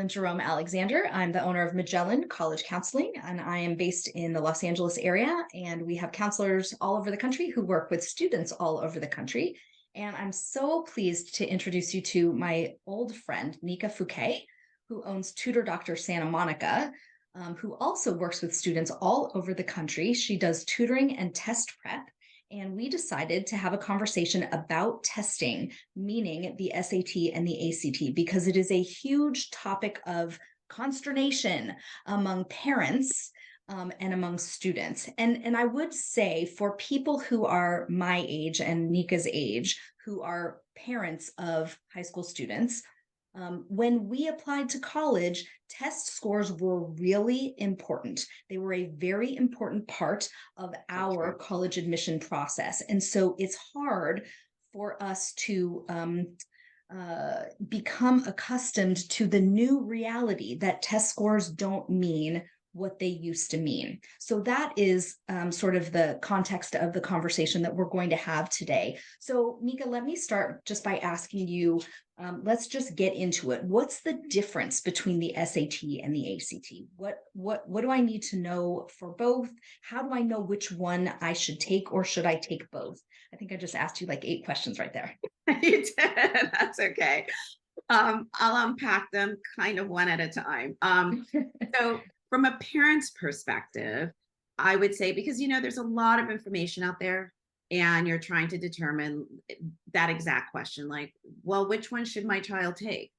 Evelyn Jerome-Alexander. I'm the owner of Magellan College Counseling, and I am based in the Los Angeles area. And we have counselors all over the country who work with students all over the country. And I'm so pleased to introduce you to my old friend, Nika Fouquet, who owns Tutor Doctor Santa Monica, who also works with students all over the country. She does tutoring and test prep. And we decided to have a conversation about testing, meaning the SAT and the ACT, because it is a huge topic of consternation among parents and among students. And I would say for people who are my age and Nika's age, who are parents of high school students, when we applied to college, test scores were really important. They were a very important part of our college admission process. And so it's hard for us to become accustomed to the new reality that test scores don't mean what they used to mean. So that is sort of the context of the conversation that we're going to have today. So Nika, let me start just by asking you, let's just get into it. What's the difference between the SAT and the ACT? What do I need to know for both? How do I know which one I should take, or should I take both? I think I just asked you like 8 questions right there. You did. That's okay. I'll unpack them kind of one at a time. So from a parent's perspective, I would say, because there's a lot of information out there and you're trying to determine that exact question, like, well, which one should my child take?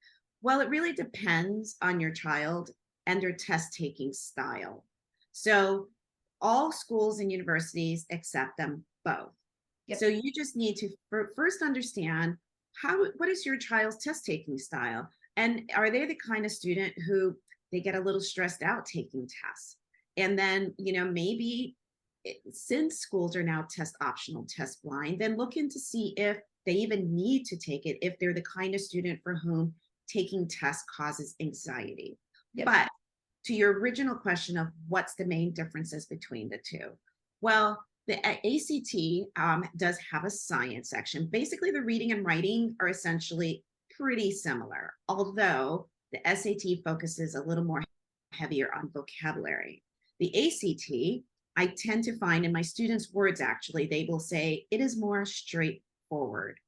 Well, it really depends on your child and their test taking style. So all schools and universities accept them both. Yep. So you just need to first understand what is your child's test taking style? And are they the kind of student who they get a little stressed out taking tests? And then, maybe since schools are now test optional, test blind, then look into see if they even need to take it, if they're the kind of student for whom taking tests causes anxiety. Yep. But to your original question of what's the main differences between the two? Well, the ACT does have a science section. Basically, the reading and writing are essentially pretty similar, although the SAT focuses a little more heavier on vocabulary. The ACT, I tend to find in my students' words, actually, they will say it is more straightforward.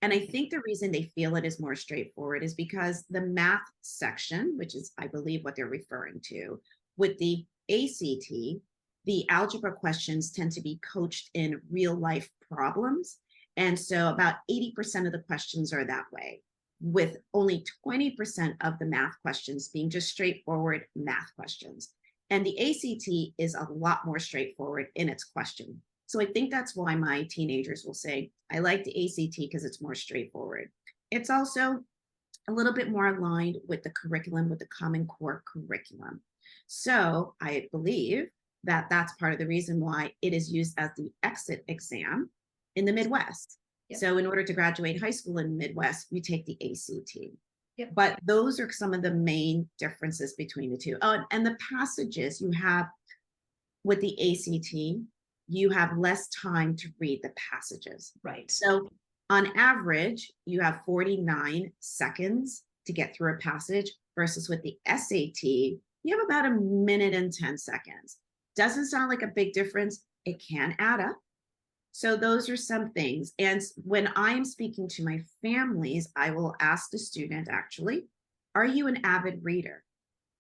And I think the reason they feel it is more straightforward is because the math section, which is, I believe, what they're referring to, with the ACT, the algebra questions tend to be coached in real life problems. And so about 80% of the questions are that way, with only 20% of the math questions being just straightforward math questions. And the ACT is a lot more straightforward in its question. So I think that's why my teenagers will say, I like the ACT because it's more straightforward. It's also a little bit more aligned with the curriculum, with the Common Core curriculum. So I believe that that's part of the reason why it is used as the exit exam in the Midwest. Yep. So in order to graduate high school in the Midwest, you take the ACT. Yep. But those are some of the main differences between the two. Oh, and the passages you have with the ACT, you have less time to read the passages. Right. So on average, you have 49 seconds to get through a passage versus with the SAT, you have about 1 minute and 10 seconds. Doesn't sound like a big difference. It can add up. So those are some things. And when I'm speaking to my families, I will ask the student, actually, are you an avid reader?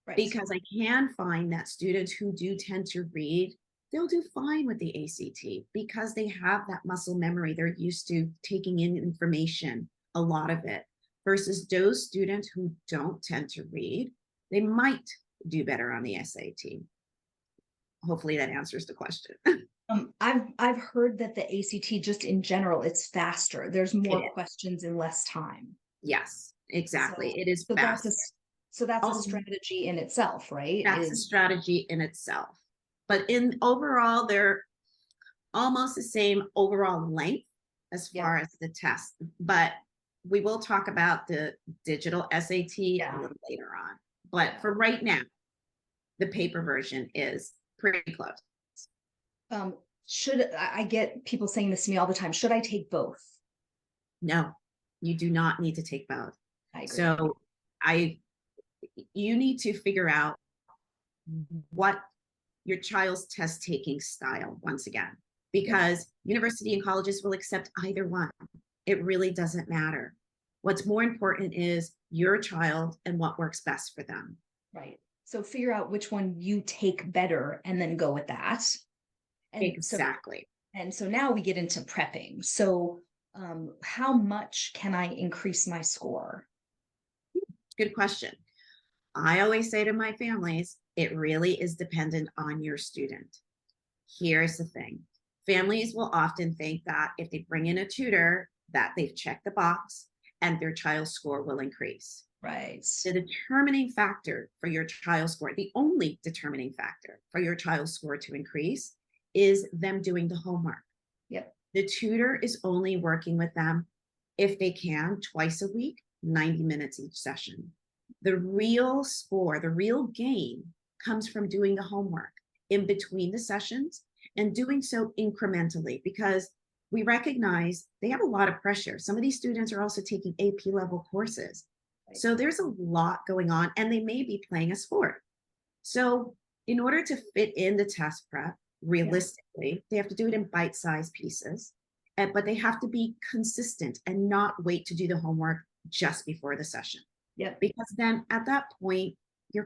Right. Because I can find that students who do tend to read, they'll do fine with the ACT because they have that muscle memory. They're used to taking in information, a lot of it, versus those students who don't tend to read, they might do better on the SAT. Hopefully that answers the question. I've heard that the ACT, just in general, it's faster. There's more questions in less time. Yes, exactly. So, it is faster. So that's a strategy in itself, right? That's a strategy in itself. But in overall, they're almost the same overall length as far as the test. But we will talk about the digital SAT a little later on. But for right now, the paper version is pretty close. Should I get people saying this to me all the time? Should I take both? No, you do not need to take both. I agree. So you need to figure out what your child's test taking style once again, because university and colleges will accept either one. It really doesn't matter. What's more important is your child and what works best for them. Right. So figure out which one you take better and then go with that. And Exactly. so now we get into prepping. So how much can I increase my score? Good question. I always say to my families, it really is dependent on your student. Here's the thing. Families will often think that if they bring in a tutor, that they've checked the box and their child's score will increase. Right. The determining factor for your child's score, the only determining factor for your child's score to increase, is them doing the homework. Yep. The tutor is only working with them, if they can, twice a week, 90 minutes each session. The real score, the real gain comes from doing the homework in between the sessions and doing so incrementally, because we recognize they have a lot of pressure. Some of these students are also taking AP level courses. So there's a lot going on, and they may be playing a sport. So in order to fit in the test prep, realistically, they have to do it in bite-sized pieces, but they have to be consistent and not wait to do the homework just before the session. Yep. Because then at that point, the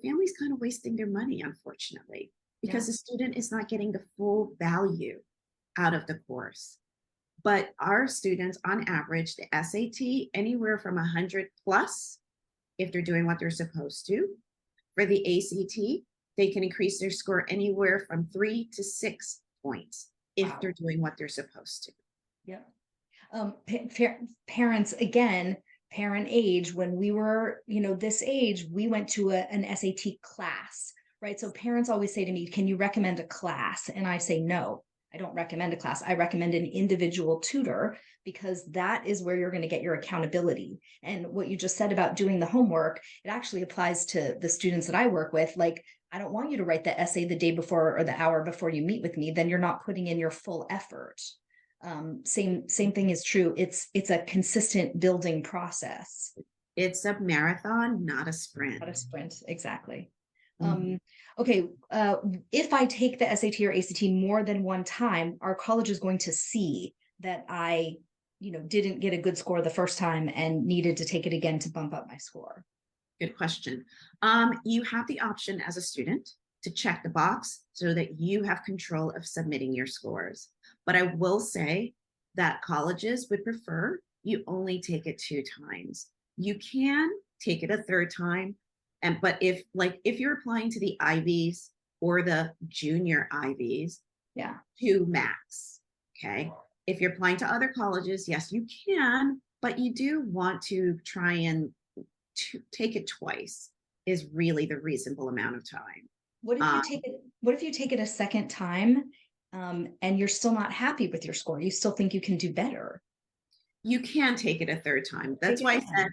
family's kind of wasting their money, unfortunately, because the student is not getting the full value out of the course. But our students, on average, the SAT, anywhere from 100 plus, if they're doing what they're supposed to. For the ACT, they can increase their score anywhere from 3 to 6 points if they're doing what they're supposed to. Yep. Parents, again, parent age, when we were, this age, we went to an SAT class, right? So parents always say to me, can you recommend a class? And I say, no, I don't recommend a class. I recommend an individual tutor, because that is where you're going to get your accountability. And what you just said about doing the homework, it actually applies to the students that I work with. Like, I don't want you to write the essay the day before or the hour before you meet with me. Then you're not putting in your full effort. Same thing is true. It's a consistent building process. It's a marathon, not a sprint. Not a sprint, exactly. Mhm. Okay, if I take the SAT or ACT more than one time, our college is going to see that I, didn't get a good score the first time and needed to take it again to bump up my score. Good question. You have the option as a student to check the box so that you have control of submitting your scores. But I will say that colleges would prefer you only take it 2 times. You can take it a third time, but if you're applying to the Ivies or the junior Ivies, 2 max. Okay. If you're applying to other colleges, yes, you can, but you do want to try and take it twice is really the reasonable amount of time. What if you take it a second time, and you're still not happy with your score? You still think you can do better? You can take it a third time. That's why I said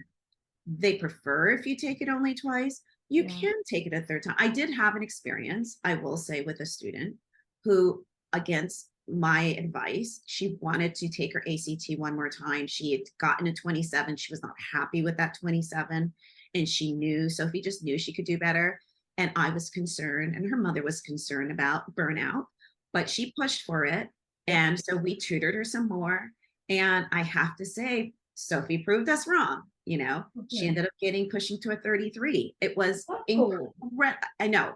they prefer if you take it only twice. You can take it a third time. I did have an experience, I will say, with a student who, against my advice, she wanted to take her ACT one more time. She had gotten a 27. She was not happy with that 27. And she knew, Sophie just knew she could do better. And I was concerned, and her mother was concerned about burnout, but she pushed for it. And so we tutored her some more. And I have to say, Sophie proved us wrong. She ended up pushing to a 33. It was incredible. I know,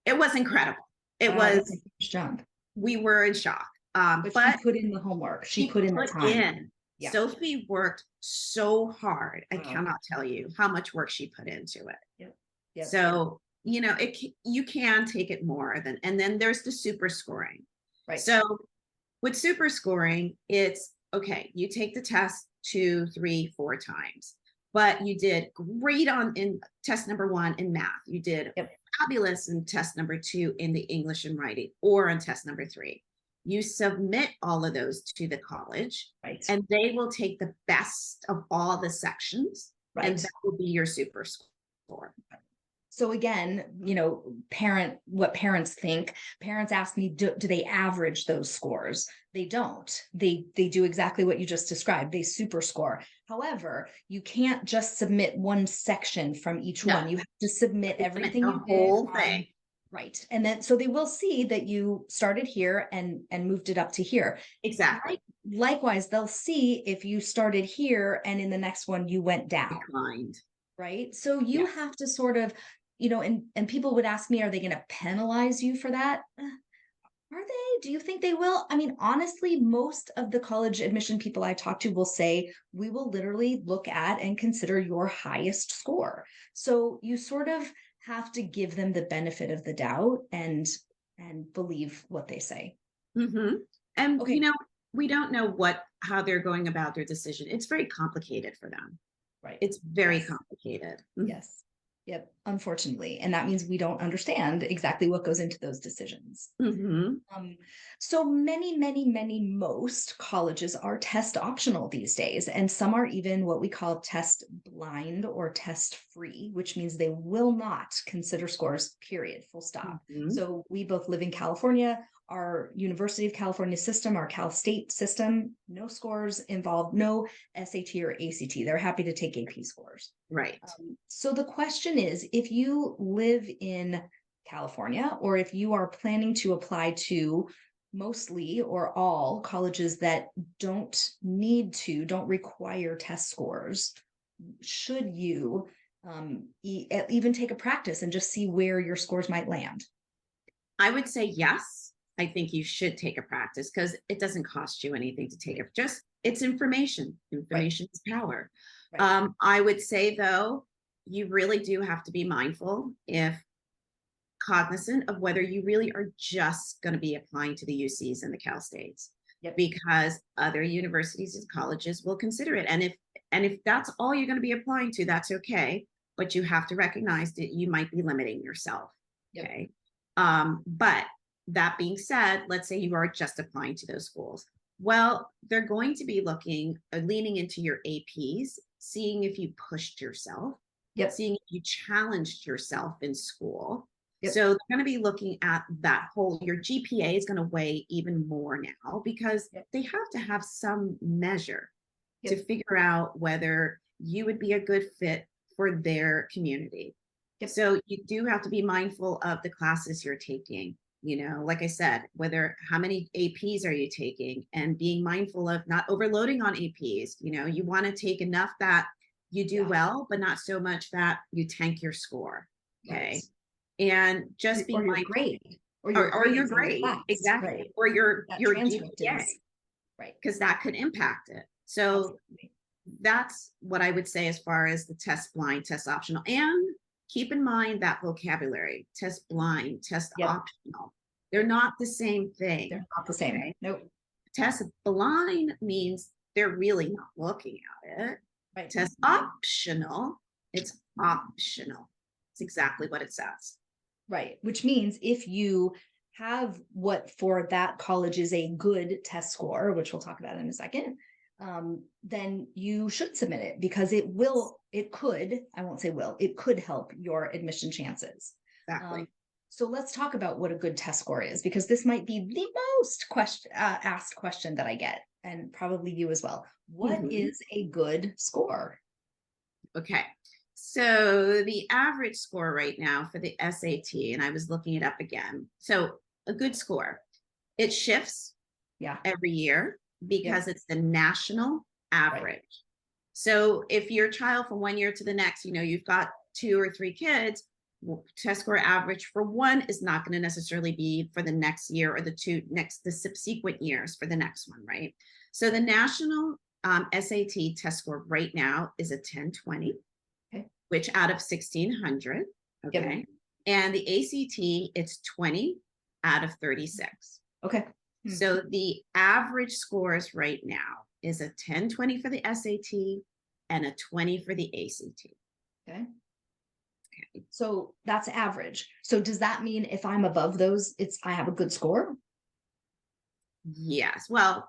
it was incredible. It was a jump. We were in shock. But she put in the homework. She put in the time. Sophie worked so hard. I cannot tell you how much work she put into it. So, you can take it more than, and then there's the super scoring. Right. So with super scoring, it's okay. You take the test 2, 3, 4 times, but you did great in test number 1 in math. You did fabulous in test number 2 in the English and writing, or on test number 3. You submit all of those to the college, and they will take the best of all the sections, and that will be your super score. So again, what parents think. Parents ask me, do they average those scores? They don't. They do exactly what you just described. They super score. However, you can't just submit one section from each No, one. You have to submit they submit everything the you did whole on, thing. right. And then so they will see that you started here and moved it up to here. Exactly. Likewise, they'll see if you started here and in the next one you went down, Declined. right? So you Yes. have to sort of, and people would ask me, are they going to penalize you for that? Are they? Do you think they will? I mean, honestly, most of the college admission people I talk to will say, we will literally look at and consider your highest score. So you sort of have to give them the benefit of the doubt and believe what they say. Hmm. And Okay, we don't know how they're going about their decision. It's very complicated for them. right. It's very Yes. complicated. Yes. Yep. Unfortunately. And that means we don't understand exactly what goes into those decisions. Hmm. Um, so most colleges are test optional these days, and some are even what we call test blind or test free, which means they will not consider scores, period, full stop. Hmm. So we both live in California. Our University of California system, our Cal State system, no scores involved, no SAT or ACT. They're happy to take AP scores. Right. So the question is, if you live in California, or if you are planning to apply to mostly or all colleges that don't require test scores, should you even take a practice and just see where your scores might land? I would say yes. I think you should take a practice because it doesn't cost you anything to take it. Just it's information. Right, Information is power. right. I would say though, you really do have to be mindful if cognizant of whether you really are just going to be applying to the UCs and the Cal States, Yep. because other universities and colleges will consider it. And if that's all you're going to be applying to, that's okay. But you have to recognize that you might be limiting yourself. Yep. Okay. But that being said, let's say you are just applying to those schools. Well, they're going to be leaning into your APs, seeing if you pushed yourself, Yep. seeing if you challenged yourself in school. Yep. So they're going to be looking at your GPA is going to weigh even more now because Yep. they have to have some measure Yep. to figure out whether you would be a good fit for their community. Yep. So you do have to be mindful of the classes you're taking. Like I said, how many APs are you taking, and being mindful of not overloading on APs. You want to take enough that you do well, but not so much that you tank your score. Okay. Right. And just Or being your mindful, grade, or or your grades in the grade, class, exactly, right? or your That transcript GPA, is right. because that could impact it. So Absolutely. that's what I would say as far as the test blind, test optional. And keep in mind that vocabulary: test blind, test Yep. optional. They're not the same thing. They're not the same. Okay? Nope. Test blind means they're really not looking at it. Right. Test optional, it's optional. It's exactly what it says. Right. Which means if you have what for that college is a good test score, which we'll talk about in a second, then you should submit it because I won't say will, it could help your admission chances. Exactly. So let's talk about what a good test score is, because this might be the most asked question that I get, and probably you as well. What is a good score? Okay. So the average score right now for the SAT, and I was looking it up again. So a good score, it shifts every year because it's the national average. Right. So if your child from one year to the next, you've got 2 or 3 kids, test score average for one is not going to necessarily be for the next year or the subsequent years for the next one, right? So the national SAT test score right now is a 1020, which out of 1600, okay? Yep. And the ACT, it's 20 out of 36. Okay. So the average scores right now is a 1020 for the SAT and a 20 for the ACT. Okay. So that's average. So does that mean if I'm above those, I have a good score? Yes. Well,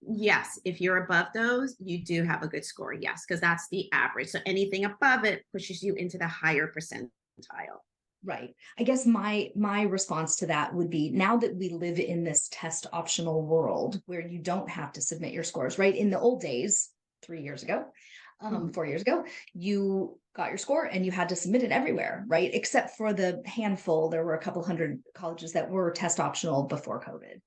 yes. If you're above those, you do have a good score. Yes, because that's the average. So anything above it pushes you into the higher percentile. Right. I guess my response to that would be, now that we live in this test optional world where you don't have to submit your scores, right? In the old days, 3 years ago, Mhm. 4 years ago, you got your score and you had to submit it everywhere, right? Except for the handful, there were a couple hundred colleges that were test optional before COVID.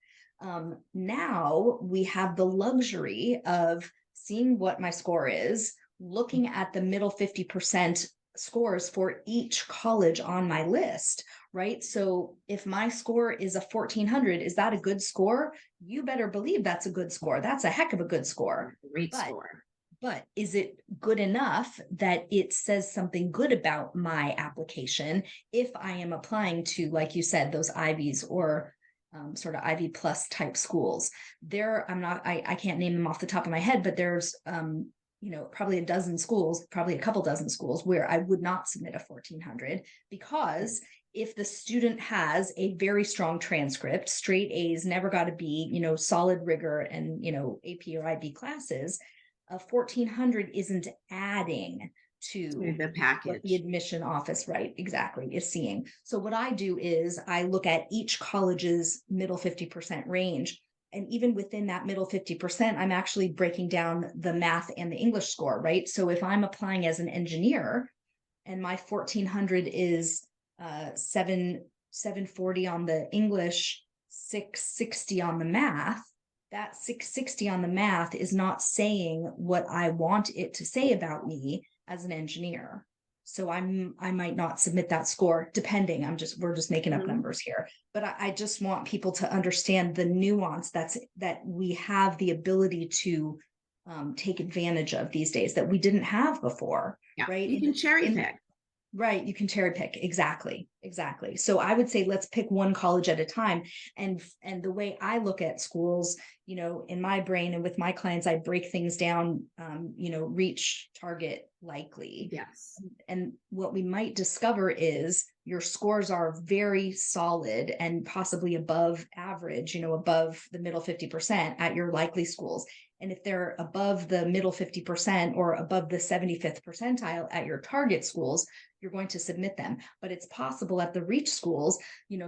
Now we have the luxury of seeing what my score is, looking at the middle 50% scores for each college on my list, right? So if my score is a 1400, is that a good score? You better believe that's a good score. That's a heck of a good score. Great But score. but is it good enough that it says something good about my application if I am applying to, like you said, those Ivies or sort of Ivy plus type schools? I can't name them off the top of my head, but there's, probably a dozen schools, probably a couple dozen schools where I would not submit a 1400 because if the student has a very strong transcript, straight A's, never got a B, solid rigor and, AP or IB classes, a 1400 isn't adding To to the what the package. admission office, right, exactly, is seeing. So what I do is I look at each college's middle 50% range. And even within that middle 50%, I'm actually breaking down the math and the English score, right? So if I'm applying as an engineer and my 1400 is 740 on the English, 660 on the math, that 660 on the math is not saying what I want it to say about me as an engineer. So I might not submit that score depending. We're just making up Mhm. numbers here. But I just want people to understand the nuance that we have the ability to take advantage of these days that we didn't have before, Yeah, right? you can cherry In pick. Right, you can cherry pick. Exactly. Exactly. So I would say let's pick one college at a time. And the way I look at schools, in my brain and with my clients, I break things down, reach, target, likely. Yes. And what we might discover is your scores are very solid and possibly above average, above the middle 50% at your likely schools. And if they're above the middle 50% or above the 75th percentile at your target schools, you're going to submit them. But it's possible at the reach schools,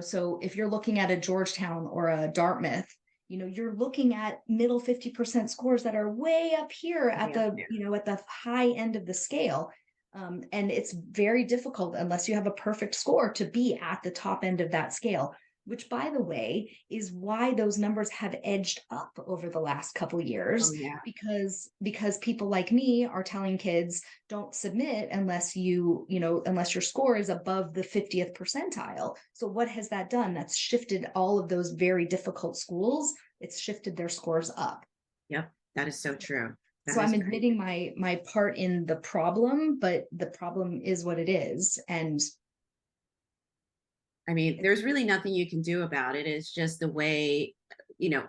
so if you're looking at a Georgetown or a Dartmouth, you're looking at middle 50% scores that are way up here at Way up the, there. at the high end of the scale. And it's very difficult unless you have a perfect score to be at the top end of that scale, which, by the way, is why those numbers have edged up over the last couple Oh, years, yeah. because people like me are telling kids don't submit unless unless your score is above the 50th percentile. So what has that done? That's shifted all of those very difficult schools. It's shifted their scores up. Yep. That is so true. That So is I'm very admitting my part in the problem, but the problem is what it is. And I mean, it, there's really nothing you can do about it. It's just the way, you know,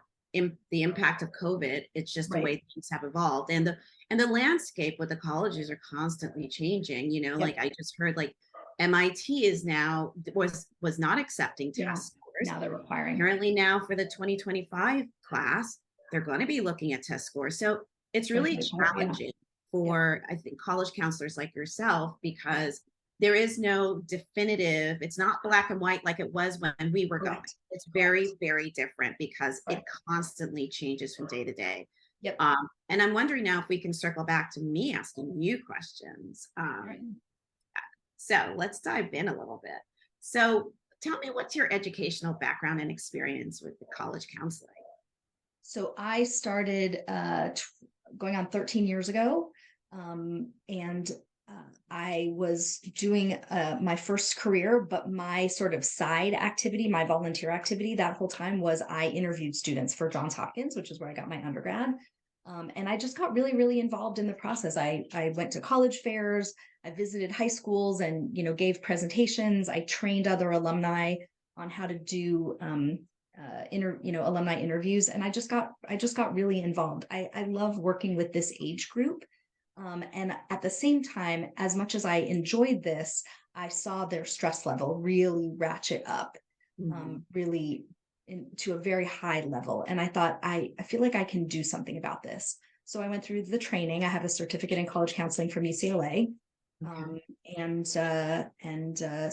the impact of COVID. It's just the right. way things have evolved, and the landscape with the colleges are constantly changing. Like Yep. I just heard, like MIT is now was not accepting Yeah. test scores. Now they're requiring. Apparently now for the 2025 class, they're going to be looking at test scores. So it's really 2024. Yeah. challenging Yep. for, I think, college counselors like yourself, because there is no definitive, it's not black and white like it was when we were going. Correct. It's very, very different because it Correct. constantly changes from day to day. Yep. And I'm wondering now if we can circle back to me asking you questions. All right. So let's dive in a little bit. So tell me, what's your educational background and experience with the college counseling? So I started going on 13 years ago. And I was doing my first career, but my sort of side activity, my volunteer activity that whole time was I interviewed students for Johns Hopkins, which is where I got my undergrad. And I just got really, really involved in the process. I went to college fairs, I visited high schools and, gave presentations. I trained other alumni on how to do alumni interviews. And I just got really involved. I love working with this age group. And at the same time, as much as I enjoyed this, I saw their stress level really ratchet up, Mhm. really to a very high level. And I thought, I feel like I can do something about this. So I went through the training. I have a certificate in college counseling from UCLA, Okay. um, and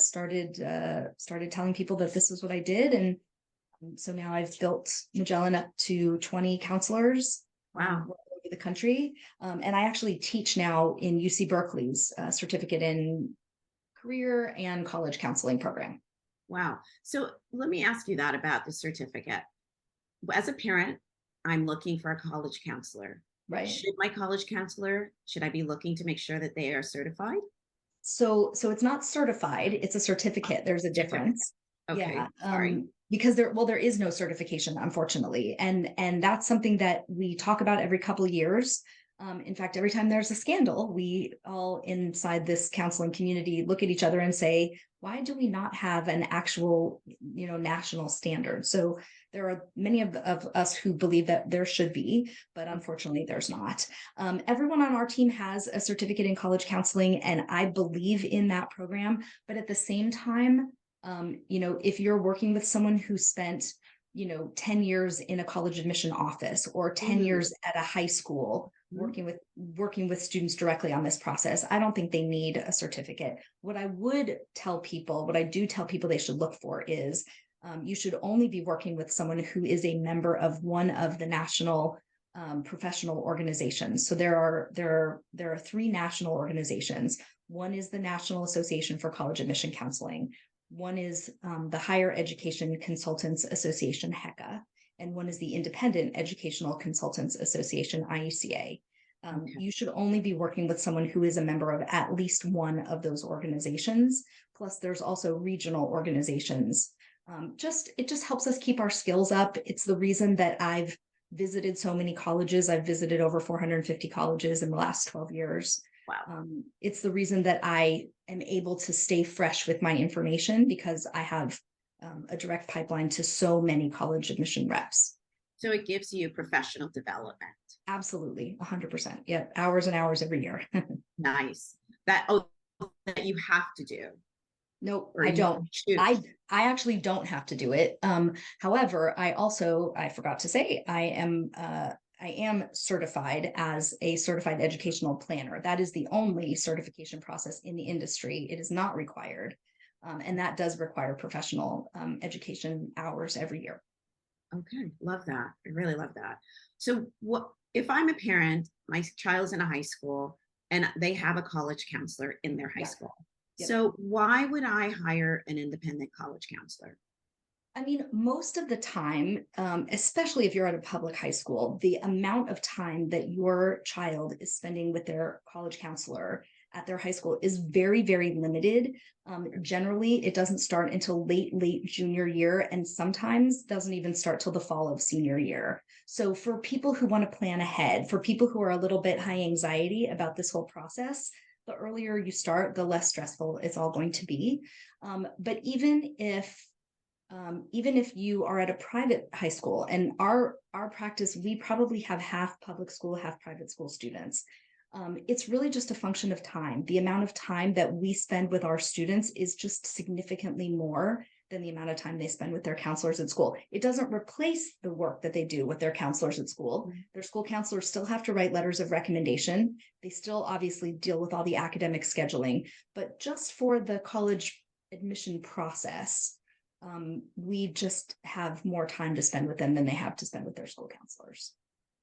started telling people that this is what I did. And so now I've built Magellan up to 20 counselors Wow. all over the country. And I actually teach now in UC Berkeley's certificate in career and college counseling program. Wow. So let me ask you that about the certificate. As a parent, I'm looking for a college counselor. Right. Should my college counselor, should I be looking to make sure that they are certified? So it's not certified, it's a certificate. There's a Certificate. difference. Okay. Yeah. Sorry. Because there is no certification, unfortunately. And that's something that we talk about every couple of years. In fact, every time there's a scandal, we all inside this counseling community look at each other and say, why do we not have an actual, national standard? So there are many of us who believe that there should be, but unfortunately there's not. Everyone on our team has a certificate in college counseling, and I believe in that program. But at the same time, if you're working with someone who spent 10 years in a college admission office or 10 Mm, years at a high school mhm. working with students directly on this process, I don't think they need a certificate. What I do tell people they should look for is you should only be working with someone who is a member of one of the national professional organizations. So there are three national organizations. One is the National Association for College Admission Counseling. One is the Higher Education Consultants Association, HECA, and one is the Independent Educational Consultants Association, IECA. Okay. You should only be working with someone who is a member of at least one of those organizations. Plus, there's also regional organizations. It just helps us keep our skills up. It's the reason that I've visited so many colleges. I've visited over 450 colleges in the last 12 years. Wow. It's the reason that I am able to stay fresh with my information because I have a direct pipeline to so many college admission reps. So it gives you professional development. Absolutely, 100%. Yeah, hours and hours every year. Nice. That you have to do, Nope, or I you don't. choose. I actually don't have to do it. However, I forgot to say I am certified as a certified educational planner. That is the only certification process in the industry. It is not required. And that does require professional education hours every year. Okay, love that. I really love that. So what if I'm a parent, my child's in a high school and they have a college counselor in their high Yeah. school. Yep. So why would I hire an independent college counselor? I mean, most of the time, especially if you're at a public high school, the amount of time that your child is spending with their college counselor at their high school is very, very limited. Generally, it doesn't start until late junior year, and sometimes doesn't even start till the fall of senior year. So, for people who want to plan ahead, for people who are a little bit high anxiety about this whole process, the earlier you start, the less stressful it's all going to be. But even if you are at a private high school, and our practice, we probably have half public school, half private school students. It's really just a function of time. The amount of time that we spend with our students is just significantly more than the amount of time they spend with their counselors at school. It doesn't replace the work that they do with their counselors at school. Their school counselors still have to write letters of recommendation. They still obviously deal with all the academic scheduling, but just for the college admission process, we just have more time to spend with them than they have to spend with their school counselors.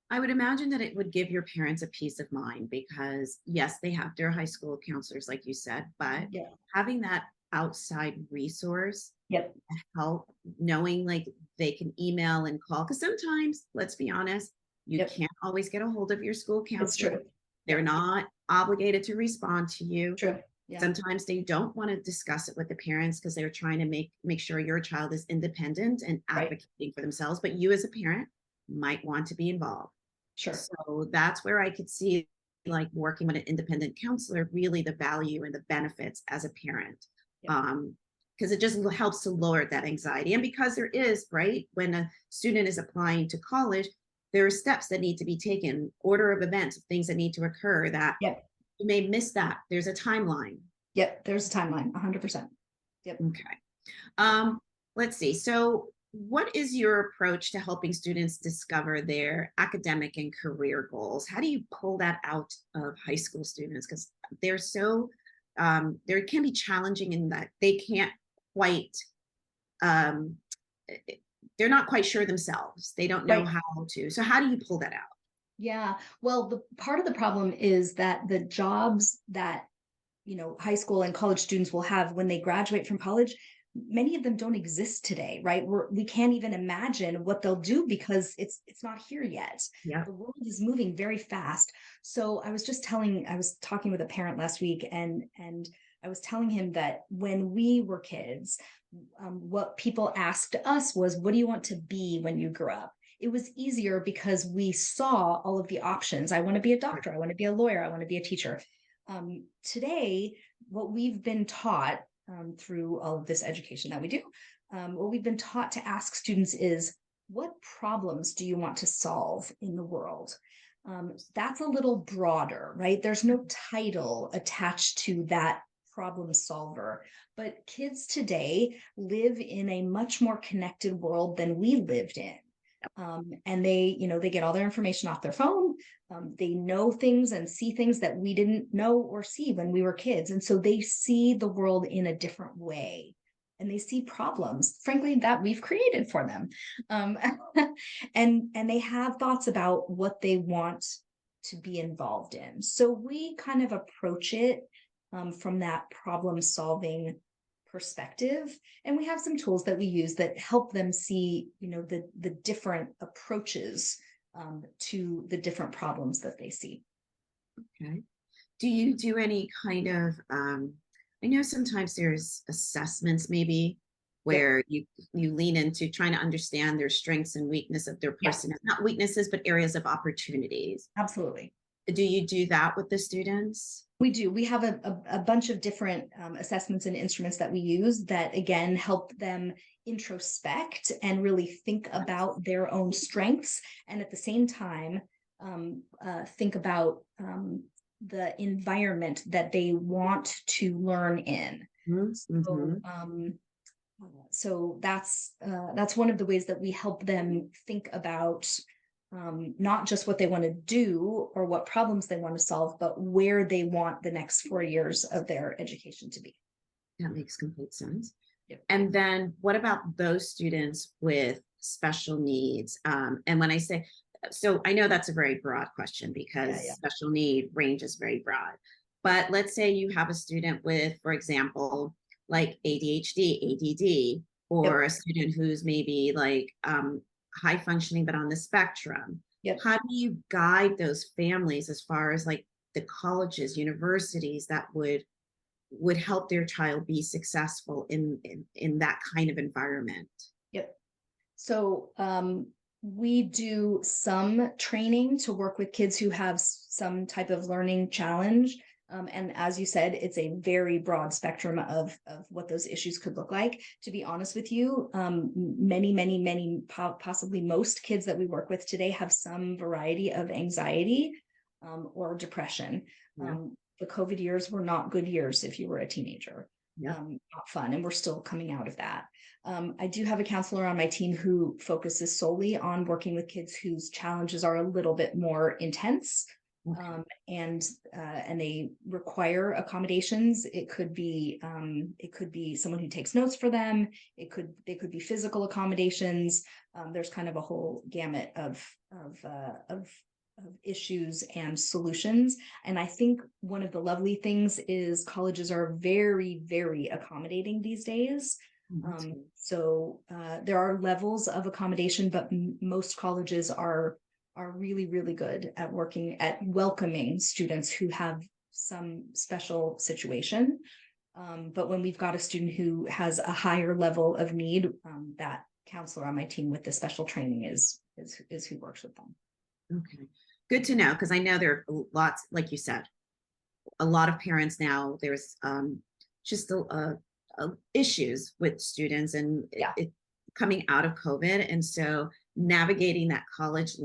I would imagine that it would give your parents a peace of mind because, yes, they have their high school counselors, like you said, but Yeah. having that outside resource Yep. help, knowing like they can email and call. Because sometimes, let's be honest, you Yep. can't always get a hold of your school It's counselor. true. They're Yep. not obligated to respond to you. True. Yeah. Sometimes they don't want to discuss it with the parents because they're trying to make sure your child is independent and Right. advocating for themselves. But you as a parent might want to be involved. Sure. So that's where I could see like working with an independent counselor, really the value and the benefits as a parent. Yep. Because it just helps to lower that anxiety. And because there is, right, when a student is applying to college, there are steps that need to be taken, order of events, things that need to occur that Yep. you may miss that. There's a timeline. Yep. There's a timeline. 100%. Yep. Okay. Let's see. So what is your approach to helping students discover their academic and career goals? How do you pull that out of high school students? Because they're so, there can be challenging in that they can't quite, um, they're not quite sure themselves. They don't know Right. how to. So how do you pull that out? Yeah. Well, the part of the problem is that the jobs that, high school and college students will have when they graduate from college, many of them don't exist today, right? We can't even imagine what they'll do because it's not here yet. Yeah. The world is moving very fast. So I was talking with a parent last week, and I was telling him that when we were kids, what people asked us was, "What do you want to be when you grow up?" It was easier because we saw all of the options. I want to be a doctor. I want to be a lawyer. I want to be a teacher. Today, what we've been taught through all of this education that we do, what we've been taught to ask students is, what problems do you want to solve in the world? That's a little broader, right? There's no title attached to that problem solver. But kids today live in a much more connected world than we lived in. And they get all their information off their phone. They know things and see things that we didn't know or see when we were kids. And so they see the world in a different way. And they see problems, frankly, that we've created for them. Um, and they have thoughts about what they want to be involved in. So we kind of approach it from that problem solving perspective, and we have some tools that we use that help them see the different approaches to the different problems that they see. Okay. Do you do any kind of, I know sometimes there's assessments maybe Yep. where you lean into trying to understand their strengths and weakness of their Yeah, person, not weaknesses, but areas of opportunities. absolutely. Do you do that with the students? We do. We have a bunch of different assessments and instruments that we use that, again, help them introspect and really think about their own strengths. And at the same time, think about the environment that they want to learn in. So, Mm-hmm. that's one of the ways that we help them think about not just what they want to do or what problems they want to solve, but where they want the next 4 years of their education to be. That makes complete sense. Yep. And then what about those students with special needs? And when I say, so I know that's a very broad question Yeah, because yeah. special need range is very broad. But let's say you have a student with, for example, like ADHD, ADD, or Yep. a student who's maybe like high functioning, but on the spectrum. Yep. How do you guide those families as far as like the colleges, universities that would help their child be successful in that kind of environment? Yep. So we do some training to work with kids who have some type of learning challenge. And as you said, it's a very broad spectrum of what those issues could look like. To be honest with you, many, possibly most kids that we work with today have some variety of anxiety or depression. Yeah. The COVID years were not good years if you were a teenager. Yeah. Not fun, and we're still coming out of that. I do have a counselor on my team who focuses solely on working with kids whose challenges are a little bit more intense, Okay. and they require accommodations. It could be someone who takes notes for them. They could be physical accommodations. There's kind of a whole gamut of issues and solutions. And I think one of the lovely things is colleges are very, very accommodating these days. That's good. There are levels of accommodation, but most colleges are really, really good at working at welcoming students who have some special situation. But when we've got a student who has a higher level of need, that counselor on my team with the special training is who works with them. Okay. Good to know because I know there are lots, like you said, a lot of parents now. There's just issues with students and Yeah. it coming out of COVID, and so navigating that college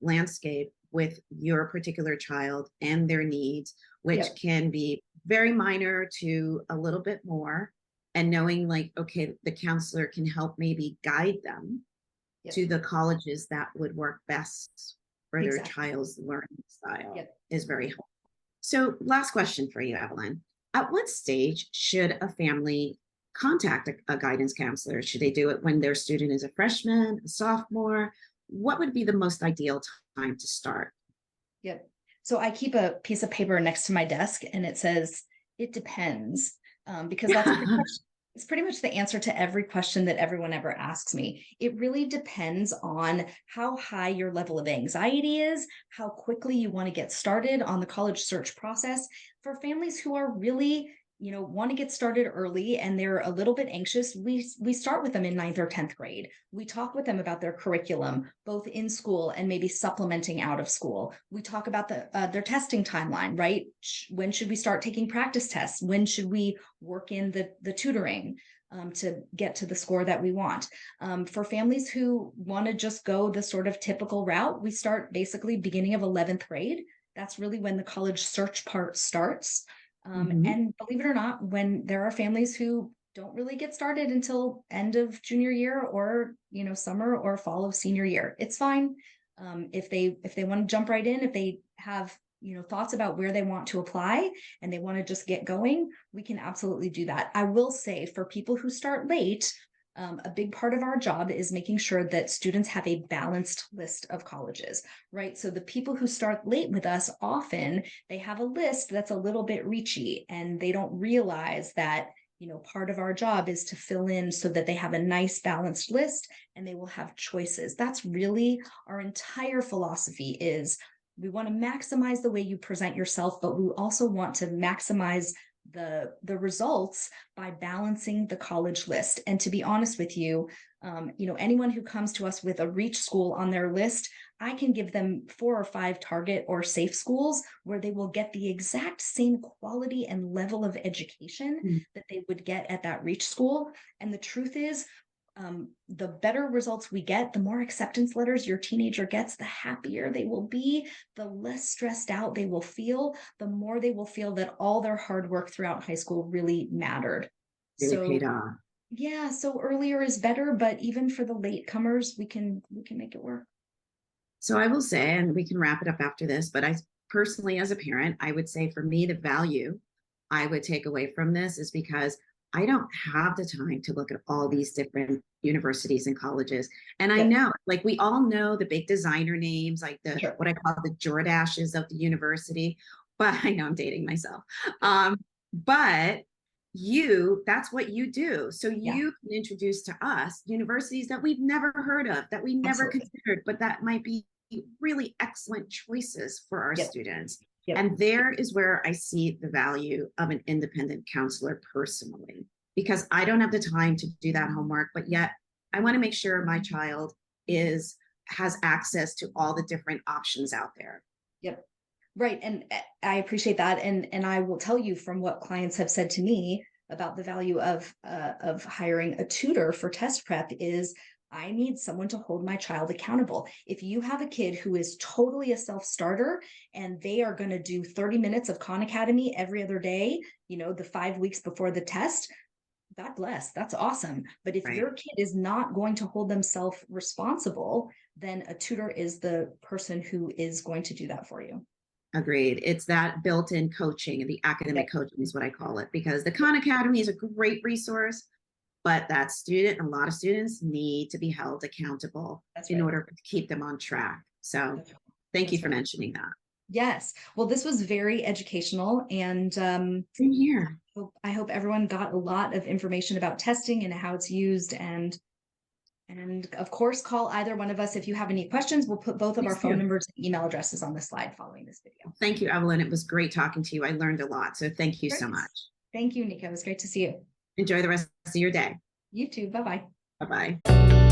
landscape with your particular child and their needs, which Yep. can be very minor to a little bit more, and knowing like, okay, the counselor can help maybe guide them Yep. to the colleges that would work best for their Exactly. child's learning style Yep. is very helpful. So last question for you, Evelyn. At what stage should a family contact a guidance counselor? Should they do it when their student is a freshman, a sophomore? what would be the most ideal time to start? Yep. So I keep a piece of paper next to my desk and it says, it depends, because it's pretty much the answer to every question that everyone ever asks me. It really depends on how high your level of anxiety is, how quickly you want to get started on the college search process. For families who are really, want to get started early and they're a little bit anxious, we start with them in ninth or 10th grade. We talk with them about their curriculum, both in school and maybe supplementing out of school. We talk about their testing timeline, right? When should we start taking practice tests? When should we work in the tutoring to get to the score that we want? For families who want to just go the sort of typical route, we start basically beginning of 11th grade. That's really when the college search part starts. Mhm. And believe it or not, when there are families who don't really get started until end of junior year or summer or fall of senior year, it's fine. If they want to jump right in, if they have thoughts about where they want to apply and they want to just get going, we can absolutely do that. I will say for people who start late, a big part of our job is making sure that students have a balanced list of colleges, right? So the people who start late with us, often they have a list that's a little bit reachy and they don't realize that part of our job is to fill in so that they have a nice balanced list and they will have choices. That's really our entire philosophy. Is we want to maximize the way you present yourself, but we also want to maximize the results by balancing the college list. And to be honest with you, anyone who comes to us with a reach school on their list, I can give them 4 or 5 target or safe schools where they will get the exact same quality and level of education Mm. that they would get at that reach school. And the truth is, the better results we get, the more acceptance letters your teenager gets, the happier they will be, the less stressed out they will feel, the more they will feel that all their hard work throughout high school really mattered. Really paid So off. yeah, so earlier is better, but even for the latecomers, we can make it work. So I will say, and we can wrap it up after this, but I personally, as a parent, I would say for me, the value I would take away from this is because I don't have the time to look at all these different universities and colleges. And I Yep, know, like we all know the big designer names, like the sure. what I call the Jordashes of the university. But I know I'm dating myself. But that's what you do. So Yeah, you can introduce to us universities that we've never heard of, that we never absolutely. considered, but that might be really excellent choices for our Yep, students. yep. And there is where I see the value of an independent counselor personally, because I don't have the time to do that homework, but yet I want to make sure my child is has access to all the different options out there. Yep. Right. And I appreciate that. And I will tell you from what clients have said to me about the value of hiring a tutor for test prep is I need someone to hold my child accountable. If you have a kid who is totally a self-starter and they are going to do 30 minutes of Khan Academy every other day, the 5 weeks before the test, God bless, that's awesome. But if Right. your kid is not going to hold themselves responsible, then a tutor is the person who is going to do that for you. Agreed. It's that built-in coaching, and the academic Yep. coaching is what I call it, because the Yep. Khan Academy is a great resource, but a lot of students need to be held accountable That's in right. order to keep them on track. So That's right. thank you That's for right. mentioning that. Yes. Well, this was very educational, and Same here. I hope everyone got a lot of information about testing and how it's used. And of course, call either one of us if you have any questions. We'll put both of our Please phone do. numbers and email addresses on the slide following this video. Thank you, Evelyn. It was great talking to you. I learned a lot. So thank you so Great. much. Thank you, Nika. It was great to see you. Enjoy the rest of your day. You too. Bye bye. Bye bye.